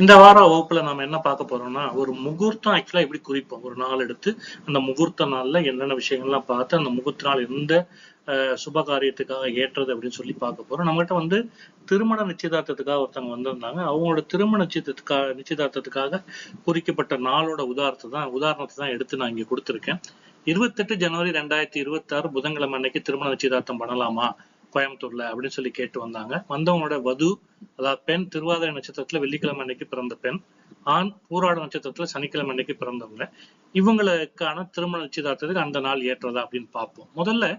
இந்த வார வகுப்புல நாம என்ன பார்க்க போறோம்னா, ஒரு முகூர்த்தம் ஆக்சுவலா எப்படி குறிப்போம். ஒரு நாள் எடுத்து அந்த முகூர்த்த நாள்ல என்னென்ன விஷயங்கள்லாம் பார்த்து அந்த முகூர்த்த நாள் எந்த சுப காரியத்துக்காக ஏற்றது அப்படின்னு சொல்லி பார்க்க போறோம். நம்மகிட்ட வந்து திருமண நிச்சயதார்த்தத்துக்காக ஒருத்தவங்க வந்திருந்தாங்க. அவங்களோட திருமண நிச்சயதார்த்தத்துக்காக குறிக்கப்பட்ட நாளோட உதாரணத்தை தான் எடுத்து நான் இங்க கொடுத்திருக்கேன். 28 ஜனவரி 2026 புதன்கிழமை அன்னைக்கு திருமண நிச்சயதார்த்தம் பண்ணலாமா கோயம்புத்தூர்ல அப்படின்னு சொல்லி கேட்டு வந்தாங்க. வந்தவங்களோட வது, அதாவது பெண் திருவாதிரை நட்சத்திரத்துல வெள்ளிக்கிழமை அன்னைக்கு பிறந்த பெண், ஆண் பூராட நட்சத்திரத்துல சனிக்கிழமை அன்னைக்கு பிறந்தவங்க. இவங்களுக்கான திருமண நிச்சயதார்த்தத்துக்கு அந்த நாள் ஏற்றதா அப்படின்னு பார்ப்போம். முதல்ல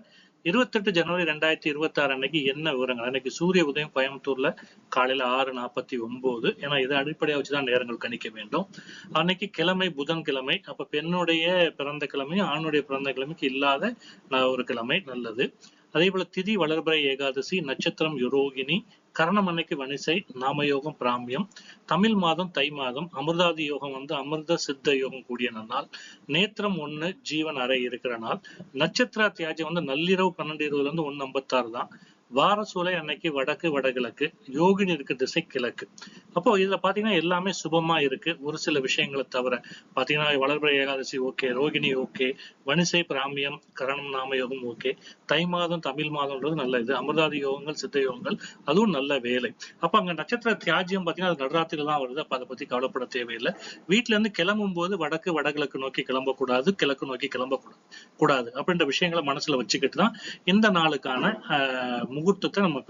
28 ஜனவரி 2026 அன்னைக்கு என்ன விவரங்கள்? அன்னைக்கு சூரிய உதயம் கோயம்புத்தூர்ல காலையில 6:49. ஏன்னா இதை அடிப்படையா வச்சுதான் நேரங்கள் கணிக்க வேண்டும். அன்னைக்கு கிழமை புதன்கிழமை. அப்ப பெண்ணுடைய பிறந்த கிழமையும் ஆணுடைய பிறந்த கிழமைக்கு இல்லாத ஒரு கிழமை, நல்லது. அதே போல திதி வளர்பிறை ஏகாதசி, நட்சத்திரம் யோகினி, கரணம் அன்னைக்கு வனிசை, நாமயோகம் பிராமியம், தமிழ் மாதம் தை மாதம், அமிர்தாதி யோகம் வந்து அமிர்த சித்த யோகம் கூடிய நாள், நேத்திரம் 1 ஜீவன் அறை இருக்கிற நாள், நட்சத்திர தியாஜம் வந்து நள்ளிரவு 12:20 இருந்து 1:56 தான். வார சூலை அன்னைக்கு வடக்கு வடகிழக்கு, யோகினி இருக்கு திசை கிழக்கு. அப்போ இதுல பாத்தீங்கன்னா எல்லாமே சுபமா இருக்கு. ஒரு சில விஷயங்களை தவிர பாத்தீங்கன்னா வளர்பிறை ஏகாதசி ஓகே, ரோகிணி ஓகே, வனிசை பிராமியம் கரணம் நாம யோகம் ஓகே, தை மாதம் தமிழ் மாதம்ன்றது நல்ல இது, அமிர்தாதி யோகங்கள் சித்த யோகங்கள் அதுவும் நல்ல வேலை. அப்ப அங்க நட்சத்திர தியாஜ்யம் பாத்தீங்கன்னா அது நடுராத்திரில தான் வருது. அப்ப அதை பத்தி கவலைப்பட தேவையில்லை. வீட்டுல இருந்து கிளம்பும் போது வடக்கு வடகிழக்கு நோக்கி கிளம்பக்கூடாது, கிழக்கு நோக்கி கிளம்பக்கூடாது அப்படின்ற விஷயங்களை மனசுல வச்சுக்கிட்டு தான் இந்த நாளுக்கான முகூர்த்தத்தை நம்ம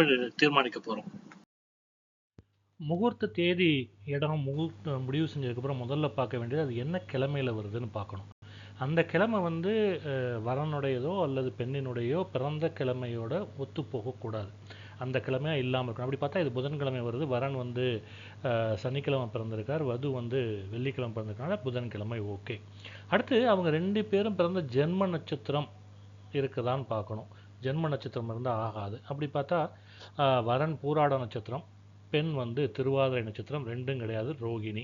தீர்மானிக்க போறோம். முகூர்த்த தேதி இடம் முடிவு செஞ்சதுக்கப்புறம் முதல்ல பார்க்க வேண்டியது அது என்ன கிழமையில் வருதுன்னு பார்க்கணும். அந்த கிழமை வந்து வரனுடையதோ அல்லது பெண்ணினுடையோ பிறந்த கிழமையோட ஒத்து போகக்கூடாது. அந்த கிழமையாக இல்லாமல் இருக்கணும். அப்படி பார்த்தா இது புதன்கிழமை வருது, வரன் வந்து சனிக்கிழமை பிறந்திருக்கார், வது வந்து வெள்ளிக்கிழமை பிறந்திருக்கனால புதன்கிழமை ஓகே. அடுத்து அவங்க 2 பேரும் பிறந்த ஜென்ம நட்சத்திரம் இருக்குதான்னு பார்க்கணும். ஜென்ம நட்சத்திரம் இருந்தால் ஆகாது. அப்படி பார்த்தா வரன் பூராட நட்சத்திரம், பெண் வந்து திருவாதிரை நட்சத்திரம், ரெண்டும் கிடையாது, ரோகிணி.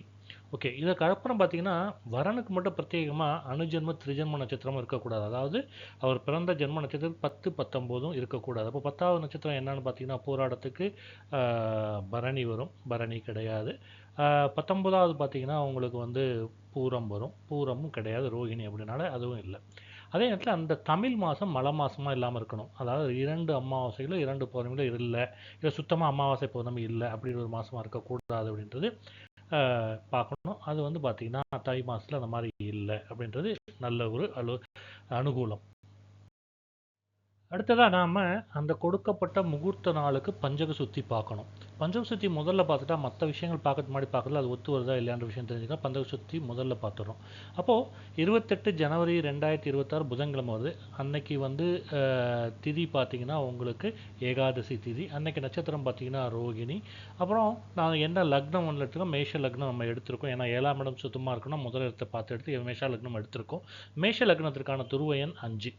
ஓகே, இதுக்கப்புறம் பார்த்தீங்கன்னா வரனுக்கு மட்டும் பிரத்யேகமாக அணுஜென்ம திரிஜென்ம நட்சத்திரமும் இருக்கக்கூடாது. அதாவது அவர் பிறந்த ஜென்ம நட்சத்திரம் 10, 19 இருக்கக்கூடாது. அப்போ 10வது நட்சத்திரம் என்னன்னு பார்த்தீங்கன்னா போராடத்துக்கு பரணி வரும், பரணி கிடையாது. 19வது பார்த்தீங்கன்னா அவங்களுக்கு வந்து பூரம் வரும், பூரமும் கிடையாது, ரோகிணி அப்படின்னால அதுவும் இல்லை. அதே நேரத்தில் அந்த தமிழ் மாதம் மழை மாதமாக இல்லாமல் இருக்கணும். அதாவது 2 அமாவாசைகளும் 2 பௌர்ணமிகளும் இல்லை, இல்லை சுத்தமாக அமாவாசை பௌர்ணமி இல்லை அப்படின்ற ஒரு மாதமாக இருக்கக்கூடாது அப்படின்றது பார்க்கணும். அது வந்து பார்த்திங்கன்னா தை மாதத்தில் அந்த மாதிரி இல்லை அப்படின்றது நல்ல ஒரு அனுகூலம். அடுத்ததாக நாம் அந்த கொடுக்கப்பட்ட முகூர்த்த நாளுக்கு பஞ்சக சுத்தி பார்க்கணும். பஞ்சக சுத்தி முதல்ல பார்த்துட்டா மற்ற விஷயங்கள் பார்க்கறது முன்னாடி பார்க்கறதுல அது ஒத்து வருதா இல்லையான்ற விஷயம் தெரிஞ்சுக்கலாம். பஞ்சக சுத்தி முதல்ல பார்த்துடுறோம். அப்போது 28 ஜனவரி 2026 புதன்கிழமை வருது. அன்னைக்கு வந்து திதி பார்த்திங்கன்னா உங்களுக்கு ஏகாதசி திதி. அன்னைக்கு நட்சத்திரம் பார்த்திங்கன்னா ரோகிணி. அப்புறம் நான் என்ன லக்னம் ஒன்று எடுத்துக்கோம், மேஷ லக்னம் நம்ம எடுத்திருக்கோம். ஏன்னா 7ஆம் இடம் சுத்தமாக இருக்கணும், முதல் இடத்தை பார்த்து எடுத்து மேஷ லக்னம் எடுத்திருக்கோம். மேஷ லக்னத்திற்கான துருவ எண் 5.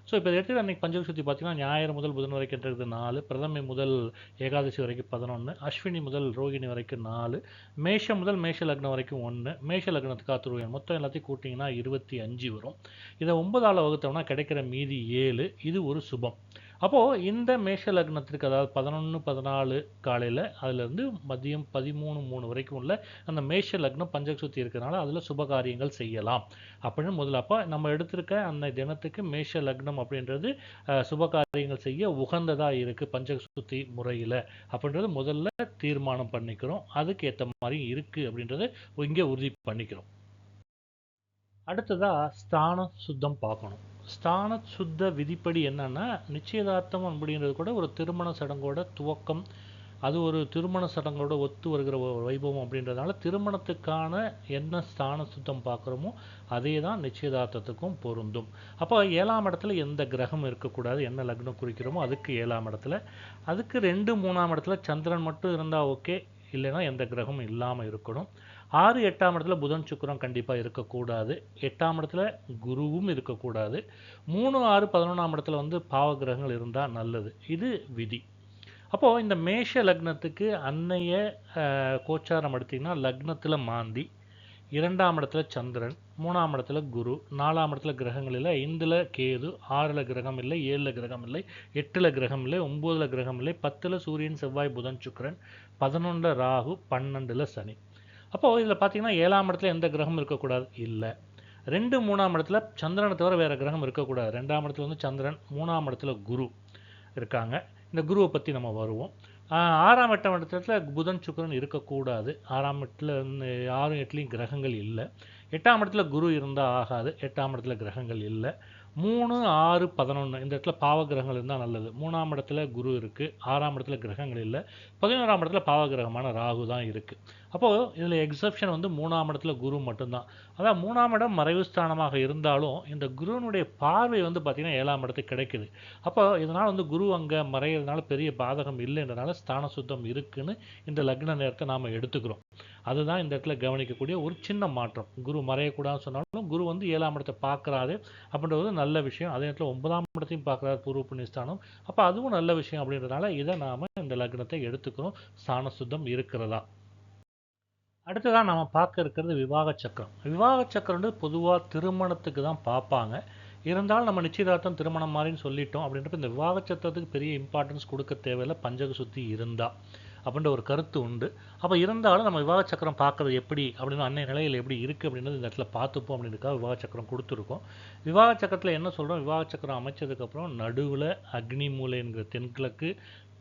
ஸோ இப்போ எடுத்து அன்றைக்கி பஞ்சக சுத்தி பார்த்தீங்கன்னா ஞாயிறு முதல் புதன் வரைக்கும் இருக்கிறது 4, பிரதமை முதல் ஏகாதசி வரைக்கும் 11, அஸ்வினி முதல் ரோகிணி வரைக்கும் 4, மேஷம் முதல் மேஷ லக்னம் வரைக்கும் 1, மேஷ லக்னத்துக்கு துருவன் மொத்தம் எல்லாத்தையும் கூட்டிங்கன்னா 25 வரும். இதை 9ஆல் வகுத்தோம்னா கிடைக்கிற மீதி 7. இது ஒரு சுபம். அப்போது இந்த மேஷ லக்னத்திற்கு அதாவது 11, 14 காலையில் அதுலேருந்து மதியம் 13:03 வரைக்கும் உள்ள அந்த மேஷ லக்னம் பஞ்சக சுத்தி இருக்கிறனால அதில் சுப காரியங்கள் செய்யலாம் அப்படின்னு முதல்ல. அப்போ நம்ம எடுத்திருக்க அந்த தினத்துக்கு மேஷ லக்னம் அப்படின்றது சுப காரியங்கள் செய்ய உகந்ததாக இருக்குது பஞ்சக சுத்தி முறையில் அப்படின்றது முதல்ல தீர்மானம் பண்ணிக்கிறோம். அதுக்கு ஏற்ற மாதிரி இருக்குது அப்படின்றத இங்கே உறுதி பண்ணிக்கிறோம். அடுத்ததாக ஸ்தான சுத்தம் பார்க்கணும். ஸ்தான சுத்த விதிப்படி என்னன்னா நிச்சயதார்த்தம் அப்படின்றது கூட ஒரு திருமண சடங்கோட துவக்கம், அது ஒரு திருமண சடங்கோட ஒத்து வருகிற வைபவம் அப்படின்றதுனால திருமணத்துக்கான என்ன ஸ்தான சுத்தம் பார்க்குறோமோ அதே தான் நிச்சயதார்த்தத்துக்கும் பொருந்தும். அப்போ 7ஆம் இடத்துல எந்த கிரகம் இருக்கக்கூடாது, என்ன லக்னம் குறிக்கிறோமோ அதுக்கு 7ஆம் இடத்துல, அதுக்கு 2, 3ஆம் இடத்துல சந்திரன் மட்டும் இருந்தால் ஓகே, இல்லைன்னா எந்த கிரகமும் இல்லாமல் இருக்கணும். 6, 8ஆம் இடத்துல புதன் சுக்கிரன் கண்டிப்பாக இருக்கக்கூடாது. 8ஆம் இடத்துல குருவும் இருக்கக்கூடாது. 3, 6, 11ஆம் இடத்துல வந்து பாவ கிரகங்கள் இருந்தால் நல்லது. இது விதி. அப்போது இந்த மேஷ லக்னத்துக்கு அன்னைய கோச்சாரம் எடுத்திங்கன்னா லக்னத்தில் மாந்தி, 2ஆம் இடத்துல சந்திரன், 3ஆம் இடத்துல குரு, 4ஆம் இடத்துல கிரகங்கள் இல்லை, 5ல் கேது, 6ல் கிரகம் இல்லை, 7ல் கிரகம் இல்லை, 8ல் கிரகம் இல்லை, 9ல் கிரகம் இல்லை, 10ல் சூரியன் செவ்வாய் புதன் சுக்கிரன், 11ல் ராகு, 12ல் சனி. அப்போது இதில் பார்த்தீங்கன்னா 7ஆம் இடத்துல எந்த கிரகம் இருக்கக்கூடாது, இல்லை. 2, 3ஆம் இடத்துல சந்திரனை தவிர வேறு கிரகம் இருக்கக்கூடாது. 2ஆம் இடத்துல வந்து சந்திரன், 3ஆம் இடத்துல குரு இருக்காங்க. இந்த குருவை பற்றி நம்ம வருவோம். 6ஆம் 8ஆம் இடத்துல புதன் சுக்கிரன் இருக்கக்கூடாது. 6ஆம் இடத்துல 6, 8லையும் கிரகங்கள் இல்லை. 8ஆம் இடத்துல குரு இருந்தால் ஆகாது. 8ஆம் இடத்துல கிரகங்கள் இல்லை. 3, 6, 11 இந்த இடத்துல பாவ கிரகங்கள் இருந்தால் நல்லது. 3ஆம் இடத்துல குரு இருக்குது, 6ஆம் இடத்துல கிரகங்கள் இல்லை, 11ஆம் இடத்துல பாவ கிரகமான ராகு தான் இருக்குது. அப்போது இதில் எக்ஸப்ஷன் வந்து 3ஆம் இடத்துல குரு மட்டும்தான். அதான் 3ஆம் இடம் மறைவு ஸ்தானமாக இருந்தாலும் இந்த குருவினுடைய பார்வை வந்து பார்த்திங்கன்னா 7ஆம் இடத்துக்கு கிடைக்குது. அப்போ இதனால் வந்து குரு அங்கே மறைகிறதுனால பெரிய பாதகம் இல்லைன்றனால ஸ்தான சுத்தம் இருக்குன்னு இந்த லக்ன நேரத்தை நாம் எடுத்துக்கிறோம். அதுதான் இந்த இடத்துல கவனிக்கக்கூடிய ஒரு சின்ன மாற்றம். குரு மறையக்கூடாதுன்னு சொன்னாலும் குரு வந்து 7ஆம் இடத்தை பார்க்குறாரு அப்படின்றது நல்ல விஷயம். அதே நேரத்தில் 9ஆம் இடத்தையும் பார்க்குறாரு, பூர்வ புண்ணியஸ்தானம். அப்போ அதுவும் நல்ல விஷயம் அப்படின்றதுனால இதை நாம் இந்த லக்னத்தை எடுத்துக்கிறோம். ஸ்தான சுத்தம் இருக்கிறதா. அடுத்ததான் நம்ம பார்க்க இருக்கிறது விவாக சக்கரம். விவாக சக்கரம் பொதுவாக திருமணத்துக்கு தான் பார்ப்பாங்க. இருந்தாலும் நம்ம நிச்சயதார்த்தம் திருமணம் மாதிரின்னு சொல்லிட்டோம் அப்படின்றப்ப இந்த விவாக சக்கரத்துக்கு பெரிய இம்பார்ட்டன்ஸ் கொடுக்க தேவையில்லை, பஞ்சக சுத்தி இருந்தால் அப்படின்ற ஒரு கருத்து உண்டு. அப்போ இருந்தாலும் நம்ம விவாக சக்கரம் பார்க்குறது எப்படி அப்படின்னு அன்னைய நிலையில் எப்படி இருக்குது அப்படின்றது இந்த இடத்துல பார்த்துப்போம் அப்படின்றதுக்காக விவாக சக்கரம் கொடுத்துருக்கோம். விவாக சக்கரத்தில் என்ன சொல்கிறோம், விவாக சக்கரம் அமைச்சதுக்கப்புறம் நடுவில் அக்னி மூலை என்கிற தென்கிழக்கு,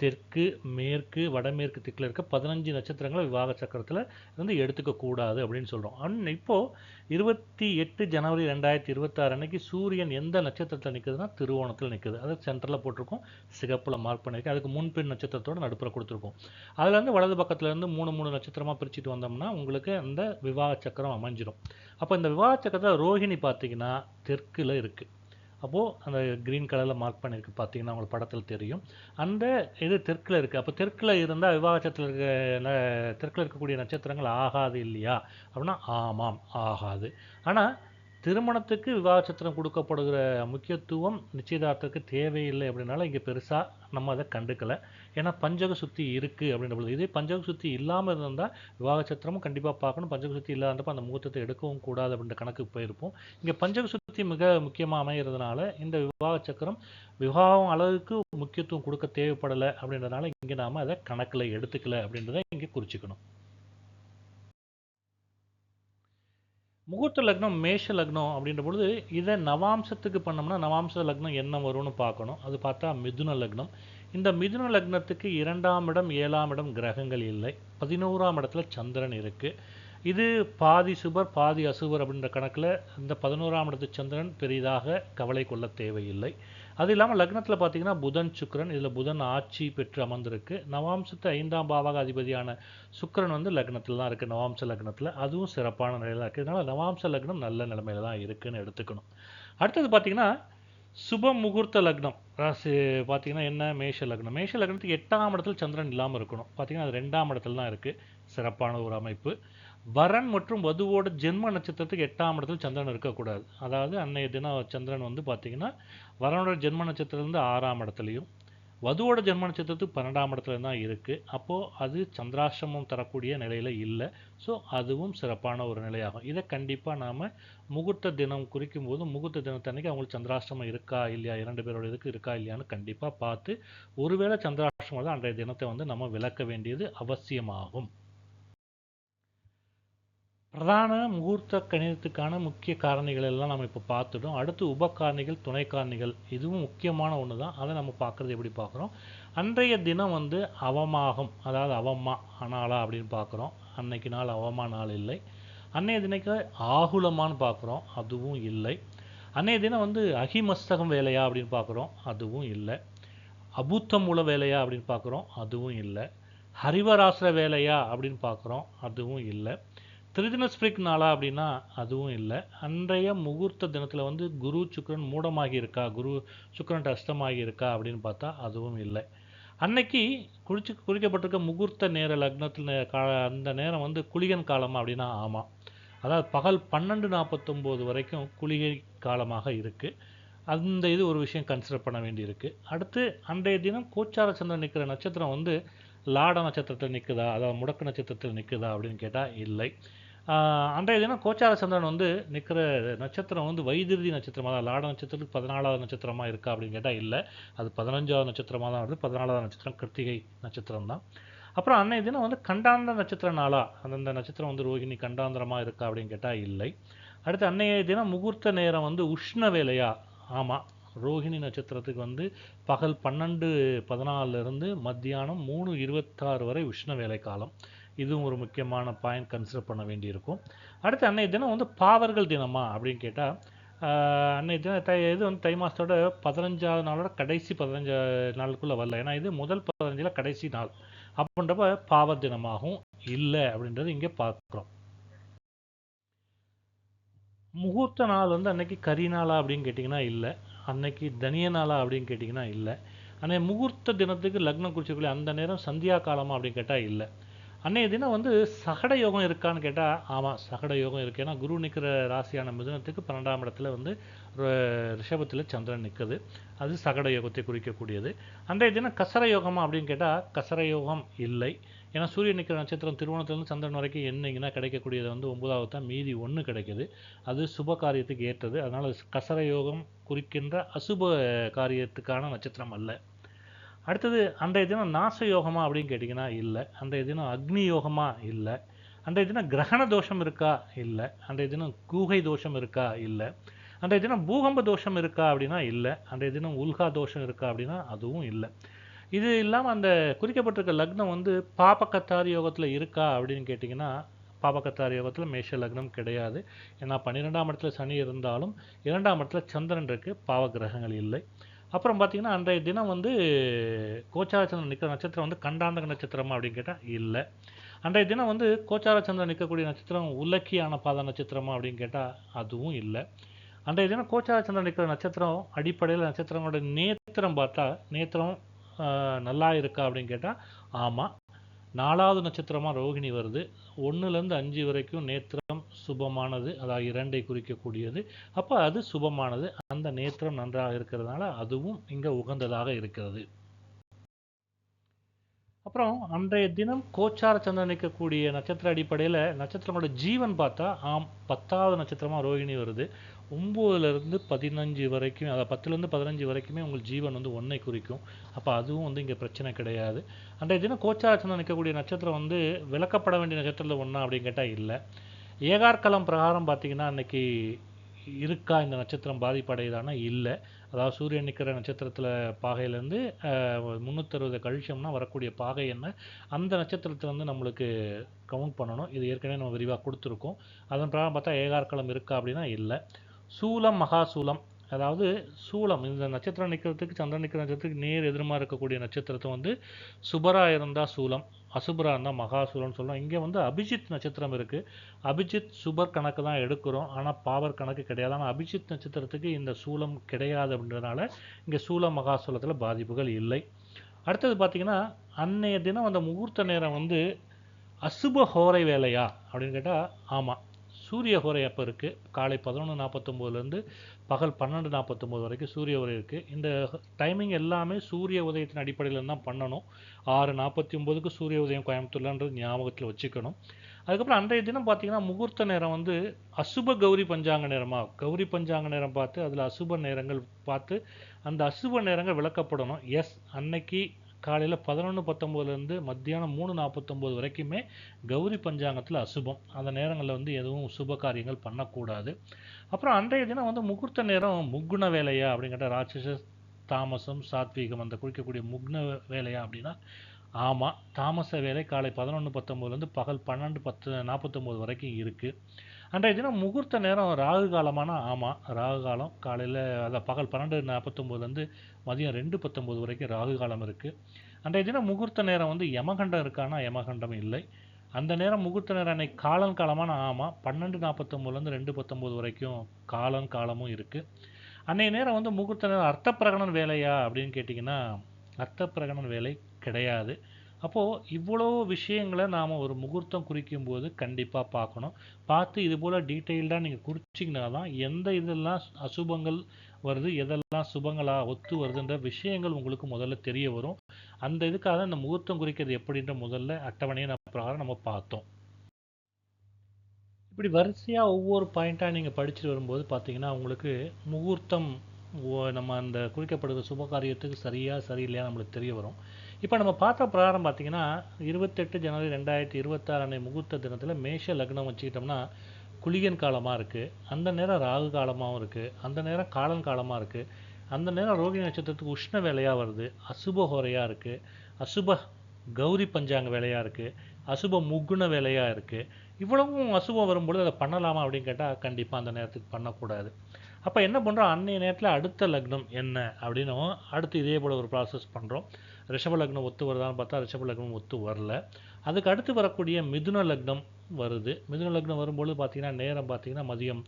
தெற்கு, மேற்கு, வடமேற்கு திக்கில் இருக்க 15 நட்சத்திரங்களை விவாக சக்கரத்தில் இருந்து எடுத்துக்கக்கூடாது அப்படின்னு சொல்கிறோம். இப்போது 28 ஜனவரி 2026 அன்னைக்கு சூரியன் எந்த நட்சத்திரத்தில் நிற்குதுன்னா திருவோணத்தில் நிற்குது. அது சென்டரில் போட்டிருக்கோம், சிகப்பில் மார்க் பண்ணியிருக்கேன். அதுக்கு முன்பின் நட்சத்திரத்தோடு நடுப்புற கொடுத்துருக்கோம். அதில் வந்து வலது பக்கத்துலேருந்து 3 நட்சத்திரமாக பிரிச்சுட்டு வந்தோம்னா உங்களுக்கு அந்த விவாக சக்கரம் அமைஞ்சிடும். அப்போ இந்த விவாக சக்கரத்தில் ரோஹிணி பார்த்தீங்கன்னா தெற்கில் இருக்குது. அப்போது அந்த க்ரீன் கலரில் மார்க் பண்ணியிருக்கு பார்த்தீங்கன்னா உங்களுக்கு படத்தில் தெரியும். அந்த இது தெற்கில் இருக்குது. அப்போ தெற்கில் இருந்தால் விவாகத்தில் தெற்கில் இருக்கக்கூடிய நட்சத்திரங்கள் ஆகாது இல்லையா அப்படின்னா ஆமாம், ஆகாது. ஆனால் திருமணத்துக்கு விவாக சத்திரம் கொடுக்கப்படுகிற முக்கியத்துவம் நிச்சயதார்த்தத்துக்கு தேவையில்லை அப்படின்னால இங்கே பெருசாக நம்ம அதை கண்டுக்கலை. ஏன்னா பஞ்சக சுத்தி இருக்குது அப்படின்ற பொழுது, இதே பஞ்சக சுத்தி இல்லாமல் இருந்தால் விவாக சத்திரமும் கண்டிப்பாக பார்க்கணும், பஞ்சக சுத்தி இல்லாதப்போ அந்த முகூர்த்தத்தை எடுக்கவும் கூடாது அப்படின்ற கணக்குக்கு போயிருப்போம். இங்கே பஞ்சக சுத்தி மிக முக்கியமாக அமைகிறதுனால இந்த விவாக சக்கரம் விவாகம் அளவுக்கு முக்கியத்துவம் கொடுக்க தேவைப்படலை அப்படின்றதுனால இங்கே நாம் அதை கணக்கில் எடுத்துக்கலை அப்படின்றத இங்கே குறிச்சிக்கணும். முகூர்த்த லக்னம் மேஷ லக்னம் அப்படின்ற பொழுது இதை நவாம்சத்துக்கு பண்ணோம்னா நவாம்ச லக்னம் என்ன வரும்னு பார்க்கணும். அது பார்த்தா மிதுன லக்னம். இந்த மிதுன லக்னத்துக்கு 2ஆம் இடம் 7ஆம் இடம் கிரகங்கள் இல்லை, 11ஆம் இடத்துல சந்திரன் இருக்குது. இது பாதி சுபர் பாதி அசுபர் அப்படின்ற கணக்கில் இந்த 11ஆம் இடத்து சந்திரன் பெரிதாக கவலை கொள்ள தேவையில்லை. அது இல்லாமல் லக்னத்தில் பார்த்தீங்கன்னா புதன் சுக்கிரன், இதில் புதன் ஆட்சி பெற்று அமர்ந்திருக்கு. நவாம்சத்து 5ஆம் பாவக அதிபதியான சுக்கிரன் வந்து லக்னத்தில் தான் இருக்குது, நவாம்ச லக்னத்தில். அதுவும் சிறப்பான நிலையில் இருக்குது. இதனால் நவாம்ச லக்னம் நல்ல நிலைமையில தான் இருக்குதுன்னு எடுத்துக்கணும். அடுத்தது பார்த்தீங்கன்னா சுப முகூர்த்த லக்னம் ராசி பார்த்தீங்கன்னா என்ன, மேஷ லக்னம். மேஷ லக்னத்துக்கு 8ஆம் இடத்துல சந்திரன் இல்லாமல் இருக்கணும். பார்த்தீங்கன்னா அது 2ஆம் இடத்துல தான் இருக்குது, சிறப்பான ஒரு அமைப்பு. வரன் மற்றும் வதுவோட ஜென்ம நட்சத்திரத்துக்கு 8ஆம் இடத்துல சந்திரன் இருக்கக்கூடாது. அதாவது அன்னைய தினம் சந்திரன் வந்து பார்த்தீங்கன்னா வரனோட ஜென்ம நட்சத்திரத்துலேருந்து 6ஆம் இடத்துலையும் வதுவோட ஜென்ம நட்சத்திரத்துக்கு 12ஆம் இடத்துல தான் இருக்குது. அப்போது அது சந்திராசிரமம் தரக்கூடிய நிலையில் இல்லை. ஸோ அதுவும் சிறப்பான ஒரு நிலையாகும். இதை கண்டிப்பாக நாம் முகூர்த்த தினம் குறிக்கும் போது முகூர்த்த தினத்தன்னைக்கு அவங்களுக்கு சந்திராசிரமம் இருக்கா இல்லையா, 2 பேரோட இதுக்கு இருக்கா இல்லையான்னு கண்டிப்பாக பார்த்து ஒருவேளை சந்திராசிரமம் தான் அன்றைய தினத்தை வந்து நம்ம விளக்க வேண்டியது அவசியமாகும். பிரதான முகூர்த்த கணிதத்துக்கான முக்கிய காரணிகள் எல்லாம் நம்ம இப்போ பார்த்துட்டோம். அடுத்து உபகாரணிகள், துணை காரணிகள், இதுவும் முக்கியமான ஒன்று தான். அதை நம்ம பார்க்குறது எப்படி பார்க்குறோம், அன்றைய தினம் வந்து அவமாகும், அதாவது அவமா நாளா அப்படின்னு பார்க்குறோம். அன்னைக்கு நாள் அவமா நாள் இல்லை. அன்னைய தினைக்கு ஆகுலமான்னு பார்க்குறோம், அதுவும் இல்லை. அன்னைய தினம் வந்து அகிமஸ்தகம் வேலையா அப்படின்னு பார்க்குறோம், அதுவும் இல்லை. அபூத்தமூல வேலையா அப்படின்னு பார்க்குறோம், அதுவும் இல்லை. ஹரிவராசிர வேலையா அப்படின்னு பார்க்குறோம், அதுவும் இல்லை. திரிதினஸ்பிரிக் நாளா அப்படின்னா அதுவும் இல்லை. அன்றைய முகூர்த்த தினத்தில் வந்து குரு சுக்கிரன் மூடமாகி இருக்கா, குரு சுக்கிரன் அஷ்டமாகி இருக்கா அப்படின்னு பார்த்தா அதுவும் இல்லை. அன்னைக்கு குறிக்கப்பட்டிருக்க முகூர்த்த நேர லக்னத்தில் அந்த நேரம் வந்து குளிகன் காலமா அப்படின்னா ஆமாம், அதாவது பகல் 12:49 வரைக்கும் குளிகை காலமாக இருக்குது. அந்த இது ஒரு விஷயம் கன்சிடர் பண்ண வேண்டியிருக்கு. அடுத்து அன்றைய தினம் கோச்சார சந்திரன் நிற்கிற நட்சத்திரம் வந்து லாட நட்சத்திரத்தில் நிற்குதா, அதாவது முடக்கு நட்சத்திரத்தில் நிற்குதா அப்படின்னு கேட்டால் இல்லை. அன்றைய தினம் கோச்சார சந்திரன் வந்து நிற்கிற நட்சத்திரம் வந்து வைதிருதி நட்சத்திரமாக தான், லாட நட்சத்திரத்துக்கு 14ஆவது நட்சத்திரமாக இருக்கா அப்படின்னு கேட்டால் இல்லை, அது 15ஆவது நட்சத்திரமாக தான் வருது. 14ஆவது நட்சத்திரம் கிருத்திகை நட்சத்திரம் தான். அப்புறம் அன்னைய தினம் வந்து கண்டாந்திர நட்சத்திர நாளா, அந்தந்த நட்சத்திரம் வந்து ரோகிணி கண்டாந்திரமா இருக்கா அப்படின்னு கேட்டா இல்லை. அடுத்து அன்னைய தினம் முகூர்த்த நேரம் வந்து உஷ்ண வேலையா? ஆமா. ரோகிணி நட்சத்திரத்துக்கு வந்து பகல் 12:14 இருந்து மத்தியானம் 3:26 வரை உஷ்ண வேலை காலம். இதுவும் ஒரு முக்கியமான பாயிண்ட் கன்சிடர் பண்ண வேண்டியிருக்கும். அடுத்து அன்னைய தினம் வந்து பாவர்கள் தினமா அப்படின்னு கேட்டா, அன்னைய தினம் இது வந்து தை மாசத்தோட 15வது நாளோட கடைசி 15 நாளுக்குள்ள வரல. ஏன்னா இது முதல் 15ல கடைசி நாள். அப்படின்றப்ப பாவர் தினமாகவும் இல்லை அப்படின்றது இங்கே பார்க்குறோம். முகூர்த்த நாள் வந்து அன்னைக்கு கரி நாளா அப்படின்னு கேட்டிங்கன்னா இல்லை. அன்னைக்கு தனிய நாளா அப்படின்னு கேட்டிங்கன்னா இல்லை. அன்னைய முகூர்த்த தினத்துக்கு லக்னம் குறிச்சக்கூடிய அந்த நேரம் சந்தியா காலமா அப்படின்னு கேட்டால் இல்லை. அன்னைய தினம் வந்து சகட யோகம் இருக்கான்னு கேட்டால் ஆமாம், சகட யோகம் இருக்குது. ஏன்னா குரு நிற்கிற ராசியான மிதுனத்துக்கு 12ஆம் இடத்துல வந்து ரிஷபத்தில் சந்திரன் நிற்குது. அது சகட யோகத்தை குறிக்கக்கூடியது. அன்றைய தினம் கசர யோகமா அப்படின்னு கேட்டால் கசர யோகம் இல்லை. ஏன்னா சூரியன் நிற்கிற நட்சத்திரம் திருவோணத்துலேருந்து சந்திரன் வரைக்கும் என்னங்கன்னா கிடைக்கக்கூடியது வந்து 9வது தான், மீதி 1 கிடைக்குது. அது சுப காரியத்துக்கு ஏற்றது. அதனால் கசர யோகம் குறிக்கின்ற அசுப காரியத்துக்கான நட்சத்திரம் அல்ல. அடுத்தது அன்றைய தினம் நாச யோகமா அப்படின்னு கேட்டிங்கன்னா இல்லை. அன்றைய தினம் அக்னி யோகமா இல்லை. அன்றைய தினம் கிரகண தோஷம் இருக்கா? இல்லை. அன்றைய தினம் கூகை தோஷம் இருக்கா? இல்லை. அன்றைய தினம் பூகம்ப தோஷம் இருக்கா அப்படின்னா இல்லை. அன்றைய தினம் உல்கா தோஷம் இருக்கா அப்படின்னா அதுவும் இல்லை. இது இல்லாமல் அந்த குறிக்கப்பட்டிருக்க லக்னம் வந்து பாபகத்தாரி யோகத்தில் இருக்கா அப்படின்னு கேட்டிங்கன்னா பாபகத்தாரி யோகத்தில் மேஷ லக்னம் கிடையாது. ஏன்னா 12ஆம் இடத்துல சனி இருந்தாலும் 2ஆம் இடத்துல சந்திரன் இருக்குது, பாவ கிரகங்கள் இல்லை. அப்புறம் பார்த்தீங்கன்னா அன்றைய தினம் வந்து கோச்சார சந்திரன் நிற்கிற நட்சத்திரம் வந்து கண்டாந்தக நட்சத்திரமா அப்படின்னு கேட்டால் இல்லை. அன்றைய தினம் வந்து கோச்சார சந்திரன் நிற்கக்கூடிய நட்சத்திரம் உலக்கியான பாத நட்சத்திரமா அப்படின்னு கேட்டால் அதுவும் இல்லை. அன்றைய தினம் கோச்சார சந்திரன் நிற்கிற நட்சத்திரம் அடிப்படையில் நட்சத்திரங்களோட நேத்திரம் பார்த்தா நேத்திரம் நல்லா இருக்கா அப்படின்னு கேட்டால் ஆமாம். 4வது நட்சத்திரமாக ரோகிணி வருது. 1லேருந்து 5 வரைக்கும் நேத்திரம் சுபமானது, அதாவது 2ஐ குறிக்கக்கூடியது. அப்போ அது சுபமானது. அந்த நேத்திரம் நன்றாக இருக்கிறதுனால அதுவும் இங்கே உகந்ததாக இருக்கிறது. அப்புறம் அன்றைய தினம் கோச்சார சந்திரன் நிற்கக்கூடிய நட்சத்திர அடிப்படையில் நட்சத்திரங்களோட ஜீவன் பார்த்தா 10வது நட்சத்திரமாக ரோகிணி வருது. 9லேருந்து 15 வரைக்கும், அதாவது 10லேருந்து 15 வரைக்குமே உங்கள் ஜீவன் வந்து 1ஐ குறிக்கும். அப்போ அதுவும் வந்து இங்கே பிரச்சனை கிடையாது. அன்றைய தினம் கோச்சார சந்திரன் நிற்கக்கூடிய நட்சத்திரம் வந்து விளக்கப்பட வேண்டிய நட்சத்திரத்தில் ஒன்றா அப்படின்னு கேட்டால் இல்லை. ஏகார்கலம் பிரகாரம் பார்த்தீங்கன்னா அன்னைக்கு இருக்கா இந்த நட்சத்திரம் பாதிப்படையுதானா? இல்லை. அதாவது சூரியன் நிற்கிற நட்சத்திரத்தில் பாகையிலேருந்து 360 கழிச்சோம்னா வரக்கூடிய பாகை என்ன, அந்த நட்சத்திரத்தை வந்து நம்மளுக்கு கவுண்ட் பண்ணணும். இது ஏற்கனவே நம்ம விரிவாக கொடுத்துருக்கோம். அதன் பிரகாரம் பார்த்தா ஏகார்கலம் இருக்கா அப்படின்னா இல்லை. சூலம் மகாசூலம், அதாவது சூலம் இந்த நட்சத்திரம் நிற்கிறதுக்கு சந்திரன் நிற்கிற நட்சத்திரத்துக்கு நேர் எதிரமாக இருக்கக்கூடிய நட்சத்திரத்தை வந்து சுபராக இருந்தால் சூலம், அசுபரா இருந்தால் மகாசூலம்னு சொல்லலாம். இங்கே வந்து அபிஜித் நட்சத்திரம் இருக்குது. அபிஜித் சுபர் கணக்கு தான் எடுக்கிறோம், ஆனால் பாவர் கணக்கு கிடையாது. ஆனால் அபிஜித் நட்சத்திரத்துக்கு இந்த சூலம் கிடையாது அப்படின்றதுனால இங்கே சூலம் மகாசூலத்தில் பாதிப்புகள் இல்லை. அடுத்தது பார்த்தீங்கன்னா அன்னைய தினம் அந்த முகூர்த்த நேரம் வந்து அசுப ஹோரை வேலையா அப்படின்னு கேட்டால் ஆமாம். சூரிய ஹோரை அப்போ இருக்குது. காலை 11:49லேருந்து பகல் 12:49 வரைக்கும் சூரிய உதயம் இருக்குது. இந்த டைமிங் எல்லாமே சூரிய உதயத்தின் அடிப்படையில் தான் பண்ணணும். 6:49க்கு சூரிய உதயம் கோயம்புத்தூர்லன்றது ஞாபகத்தில் வச்சுக்கணும். அதுக்கப்புறம் அன்றைய தினம் பார்த்தீங்கன்னா முகூர்த்த நேரம் வந்து அசுப கௌரி பஞ்சாங்க நேரமாக, கௌரி பஞ்சாங்க நேரம் பார்த்து அதில் அசுப நேரங்கள் பார்த்து அந்த அசுப நேரங்கள் விளக்கப்படணும். எஸ், அன்னைக்கு காலையில் 11:19லேருந்து மத்தியானம் 3:49 வரைக்குமே கௌரி பஞ்சாங்கத்தில் அசுபம். அந்த நேரங்களில் வந்து எதுவும் சுப காரியங்கள் பண்ணக்கூடாது. அப்புறம் அன்றைய தினம் வந்து முகூர்த்த நேரம் முக்குண வேலையா அப்படின்னு கேட்டால் ராட்சச தாமசம் சாத்வீகம் அந்த குறிக்கக்கூடிய முக்ன வேலையா அப்படின்னா ஆமாம். தாமச வேலை காலை 11:19லேருந்து பகல் 12:49 வரைக்கும் இருக்குது. அன்றைய தினம் முகூர்த்த நேரம் ராகு காலமான ஆமாம், ராகு காலம் காலையில் அதான் பகல் 12:49லேருந்து மதியம் 2:19 வரைக்கும் ராகு காலம் இருக்குது. அன்றைய தினம் முகூர்த்த நேரம் வந்து யமகண்டம் இருக்கானா? யமகண்டம் இல்லை. அந்த நேரம் முகூர்த்த நேரம் அன்னைக்கு காலன் காலமான ஆமாம். 12:49லேருந்து 2:19 வரைக்கும் காலன் காலமும் இருக்குது. அன்றைய நேரம் வந்து முகூர்த்த நேரம் அர்த்த பிரகடன வேலையா அப்படின்னு கேட்டிங்கன்னா அர்த்த பிரகடன வேலை கிடையாது. அப்போது இவ்வளோ விஷயங்களை நாம் ஒரு முகூர்த்தம் குறிக்கும்போது கண்டிப்பாக பார்க்கணும். பார்த்து இது போல் டீட்டெயில்டாக நீங்கள் குறிச்சிங்கன்னா தான் எந்த இதெல்லாம் அசுபங்கள் வருது, எதெல்லாம் சுபங்களாக ஒத்து வருதுன்ற விஷயங்கள் உங்களுக்கு முதல்ல தெரிய வரும். அந்த இதுக்காக இந்த முகூர்த்தம் குறிக்கிறது எப்படின்ற முதல்ல அட்டவணையை பிரகாரம் நம்ம பார்த்தோம். இப்படி வரிசையாக ஒவ்வொரு பாயிண்ட்டாக நீங்கள் படிச்சுட்டு வரும்போது பார்த்தீங்கன்னா உங்களுக்கு முகூர்த்தம் நம்ம அந்த குறிக்கப்படுகிற சுப காரியத்துக்கு சரியா சரியில்லையா நம்மளுக்கு தெரிய வரும். இப்போ நம்ம பார்த்த பிரகாரம் பார்த்தீங்கன்னா 28 ஜனவரி 2026 அன்னை முகூர்த்த தினத்தில் மேஷ லக்னம் வச்சுக்கிட்டோம்னா குளிகன் காலமாக இருக்குது, அந்த நேரம் ராகு காலமாகவும் இருக்குது, அந்த நேரம் காலன் காலமாக இருக்குது, அந்த நேரம் ரோகிணி நட்சத்திரத்துக்கு உஷ்ண வேலையாக வருது, அசுப ஹோரையாக இருக்குது, அசுப கௌரி பஞ்சாங்க வேலையாக இருக்குது, அசுப முகுண வேலையாக இருக்குது. இவ்வளவும் அசுபம் வரும்பொழுது அதை பண்ணலாமா அப்படின்னு கேட்டால் கண்டிப்பாக அந்த நேரத்துக்கு பண்ணக்கூடாது. அப்போ என்ன பண்ணுறோம், அன்னைய நேரத்தில் அடுத்த லக்னம் என்ன அப்படின்னு அடுத்து இதே போல் ஒரு ப்ராசஸ் பண்ணுறோம். ரிஷப லக்னம் ஒத்து வருதான்னு பார்த்தா ரிஷப லக்னம் ஒத்து வரல. அதுக்கு அடுத்து வரக்கூடிய மிதுன லக்னம் வருது. மிதுன லக்னம் வரும்பொழுது பார்த்தீங்கன்னா நேரம் பார்த்தீங்கன்னா மதியம்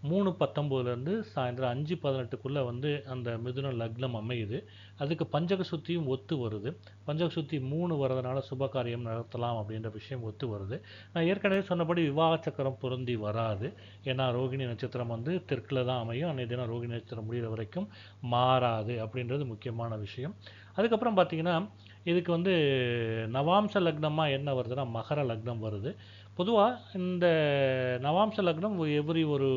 3:19 சாயந்தரம் 5:18 வந்து அந்த மிதுன லக்னம் அமையுது. அதுக்கு பஞ்சக சுத்தியும் ஒத்து வருது. பஞ்சக சுத்தி 3 வரதுனால சுப காரியம் நடத்தலாம் அப்படின்ற விஷயம் ஒத்து வருது. நான் ஏற்கனவே சொன்னபடி விவாக சக்கரம் பொருந்தி வராது. ஏன்னா ரோகிணி நட்சத்திரம் வந்து தெற்கில் தான் அமையும். அன்றைய தினம் ரோகிணி நட்சத்திரம் முடிகிற வரைக்கும் மாறாது அப்படின்றது முக்கியமான விஷயம். அதுக்கப்புறம் பார்த்தீங்கன்னா இதுக்கு வந்து நவாம்ச லக்னமாக என்ன வருதுன்னா மகர லக்னம் வருது. பொதுவாக இந்த நவாம்ச லக்னம் எவ்ரி ஒரு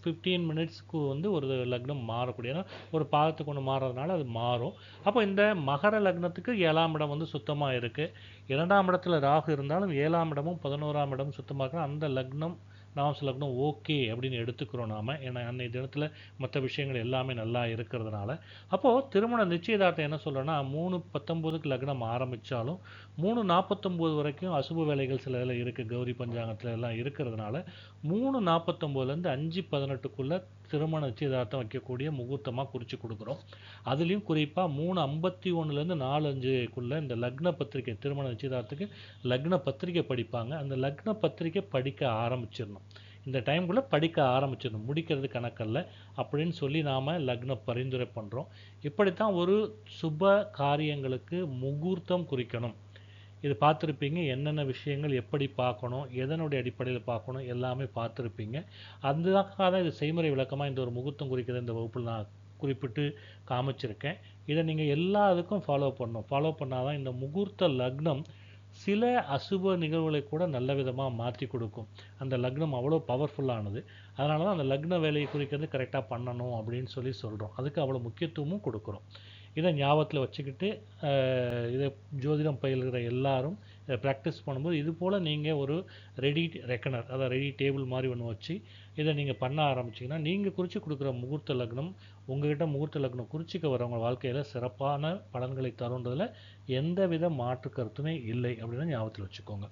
15 மினிட்ஸ்க்கு வந்து ஒரு லக்னம் மாறக்கூடிய, ஏன்னா ஒரு பாதத்துக்கு ஒன்று மாறுறதுனால அது மாறும். அப்போ இந்த மகர லக்னத்துக்கு 7ஆம் இடம் வந்து சுத்தமாக இருக்குது. 2ஆம் இடத்துல ராகு இருந்தாலும் 7ஆம் இடமும் 11ஆம் இடமும் சுத்தமாக இருக்கிற அந்த லக்னம் நவாம்ச லக்னம் ஓகே அப்படின்னு எடுத்துக்கிறோம் நாம். ஏன்னா அன்றைய தினத்தில் மற்ற விஷயங்கள் எல்லாமே நல்லா இருக்கிறதுனால. அப்போது திருமண நிச்சயதார்த்தம் என்ன சொல்கிறேன்னா 3:19க்கு லக்னம் ஆரம்பித்தாலும் 3:49 வரைக்கும் அசுப வேலைகள் சில இதில் இருக்குது, கௌரி பஞ்சாங்கத்தில் எல்லாம் இருக்கிறதுனால 3:49லேருந்து 5:18க்குள்ளே திருமண நிச்சயதார்த்தம் வைக்கக்கூடிய முகூர்த்தமாக குறித்து கொடுக்குறோம். அதுலேயும் குறிப்பாக 3:51லேருந்து 4:05க்குள்ளே இந்த லக்ன பத்திரிகை, திருமண நிச்சயதார்த்தத்துக்கு லக்ன பத்திரிகை படிப்பாங்க. அந்த லக்ன பத்திரிகை படிக்க ஆரம்பிச்சிடணும். இந்த டைம்குள்ளே படிக்க ஆரம்பிச்சிடணும், முடிக்கிறது கணக்கல்ல அப்படின்னு சொல்லி நாம் லக்ன பரிந்துரை பண்ணுறோம். இப்படித்தான் ஒரு சுப காரியங்களுக்கு முகூர்த்தம் குறிக்கணும். இது பார்த்துருப்பீங்க, என்னென்ன விஷயங்கள் எப்படி பார்க்கணும், எதனுடைய அடிப்படையில் பார்க்கணும் எல்லாமே பார்த்துருப்பீங்க. அதுக்காக தான் இது செய்முறை விளக்கமாக இந்த ஒரு முகூர்த்தம் குறிக்கிற இந்த வகுப்பில் நான் குறிப்பிட்டு காமிச்சிருக்கேன். இதை நீங்கள் எல்லா இதுக்கும் ஃபாலோ பண்ணணும். ஃபாலோ பண்ணால் தான் இந்த முகூர்த்த லக்னம் சில அசுப நிகழ்வுகளை கூட நல்ல விதமாக மாற்றி கொடுக்கும். அந்த லக்னம் அவ்வளோ பவர்ஃபுல்லானது. அதனால தான் அந்த லக்ன வேலையை குறிக்கிறது கரெக்டாக பண்ணணும் அப்படின்னு சொல்லி சொல்கிறோம். அதுக்கு அவ்வளோ முக்கியத்துவமும் கொடுக்குறோம். இதை ஞாபகத்தில் வச்சுக்கிட்டு இதை ஜோதிடம் பயில்கிற எல்லாரும் இதை ப்ராக்டிஸ் பண்ணும்போது இது போல் நீங்கள் ஒரு ரெடி ரெக்கனர், அதாவது ரெடி டேபிள் மாதிரி ஒன்று வச்சு இதை நீங்கள் பண்ண ஆரம்பிச்சிங்கன்னா நீங்கள் குறித்து கொடுக்குற முகூர்த்த லக்னம் உங்கள்கிட்ட முகூர்த்த லக்னம் குறிச்சிக்க வரவங்க வாழ்க்கையில் சிறப்பான பலன்களை தருன்றதில் எந்தவித மாற்று கருத்துமே இல்லை அப்படின்னு ஞாபகத்தில் வச்சுக்கோங்க.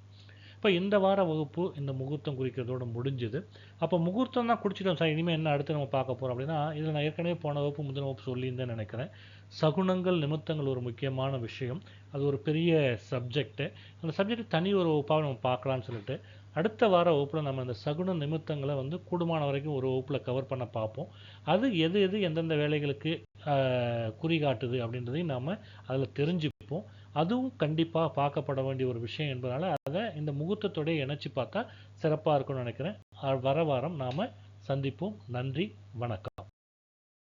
இப்போ இந்த வார வகுப்பு இந்த முகூர்த்தம் குறிக்கிறதோடு முடிஞ்சுது. அப்போ முகூர்த்தம் தான் குறிச்சிட்டோம் சார், இனிமேல் என்ன அடுத்து நம்ம பார்க்க போகிறோம் அப்படின்னா, இதில் நான் ஏற்கனவே போன வகுப்பு முதல் வகுப்பு சொல்லியிருந்தேன்னு நினைக்கிறேன். சகுனங்கள் நிமித்தங்கள் ஒரு முக்கியமான விஷயம். அது ஒரு பெரிய சப்ஜெக்ட்டு. அந்த சப்ஜெக்ட் தனி ஒரு வகுப்பாக நம்ம பார்க்கலான்னு சொல்லிட்டு அடுத்த வார வகுப்பில் நம்ம இந்த சகுன நிமித்தங்களை வந்து கூடுமான வரைக்கும் ஒரு வகுப்பில் கவர் பண்ண பார்ப்போம். அது எது எது எந்தெந்த வேலைகளுக்கு குறிகாட்டுது அப்படின்றதையும் நாம் அதில் தெரிஞ்சுப்போம். அதுவும் கண்டிப்பாக பார்க்கப்பட வேண்டிய ஒரு விஷயம் என்பதனால அதை இந்த முகூர்த்தத்தோட இணைச்சி பார்த்தா சிறப்பாக இருக்கும்னு நினைக்கிறேன். வர வாரம் நாம் சந்திப்போம். நன்றி, வணக்கம்.